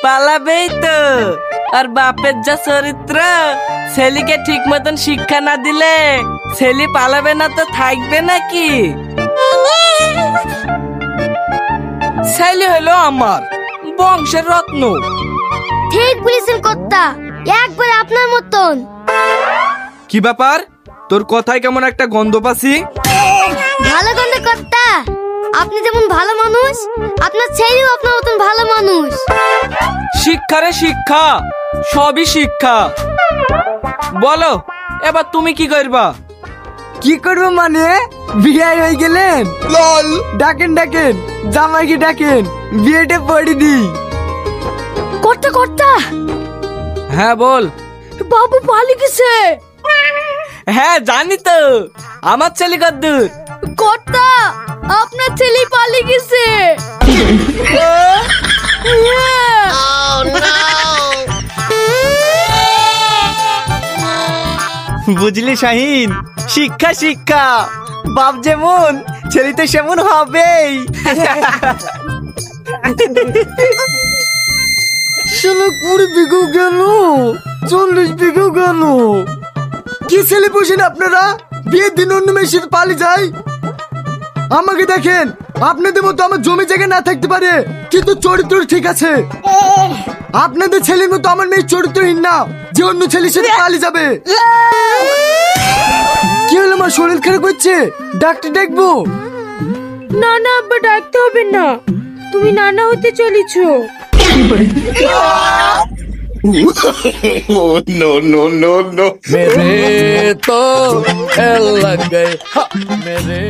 পালাবেই তো, আর বাপের যা চরিত্র, ছেলেকে ঠিক মতন শিক্ষা না দিলে ছেলে পালাবে না তো থাকবে নাকি? ছেলে হলো আমার বংশের রত্ন। ঠিক বলেছেন কর্তা, একবারে আপনার মতন। কি ব্যাপার, তোর কথায় কেমন একটা গন্ধ পাচ্ছি? ভালো গন্ধ কর্তা, আপনি যেমন ভালো মানুষ, আপনার ছেলেও আপনার মতন ভালো মানুষ। শিক্ষা রে শিক্ষা, সবই শিক্ষা। বলো এবার তুমি কি করবা? কি করবো মানে, বিয়ে হয়ে গেলেন? ডাকেন ডাকেন, জামাইকে ডাকেন, বিয়েটা পড়ি দি। কর্তা কর্তা, হ্যাঁ বল। বাবু পালিয়ে গেছে। হ্যাঁ জানি তো, আমার ছেলে কদ্দুর। কর্তা, আপনার ছেলে পালিয়ে গেছে। বুঝলি শাহিন, শিক্ষা শিক্ষা, বাপ যেমন ছেলে তো সেমন হবেই। শালা 20 বিঘা গেল, 40 বিঘা গেল। কি ছেলে বসেন আপনারা, বিয়ের দিন অন্য মেয়ের সাথে পালিয়ে যায়। আমাকে দেখেন, আপনাদের মতো আমার জমি জায়গা না থাকতে পারে, কিন্তু চরিত্র ঠিক আছে। আপনাদের ছেলের মতো আমার মেয়ে চরিত্রহীন না, যে অন্য ছেলের সাথে পালিয়ে যাবে। কি হলো, আমার শরীর খারাপ হচ্ছে, ডাক্তার ডাকবো? না না আব্বা, ডাকতে হবে না, তুমি নানা হতে চলেছো। no, no, no, no. मेरे तो लग गए मेरे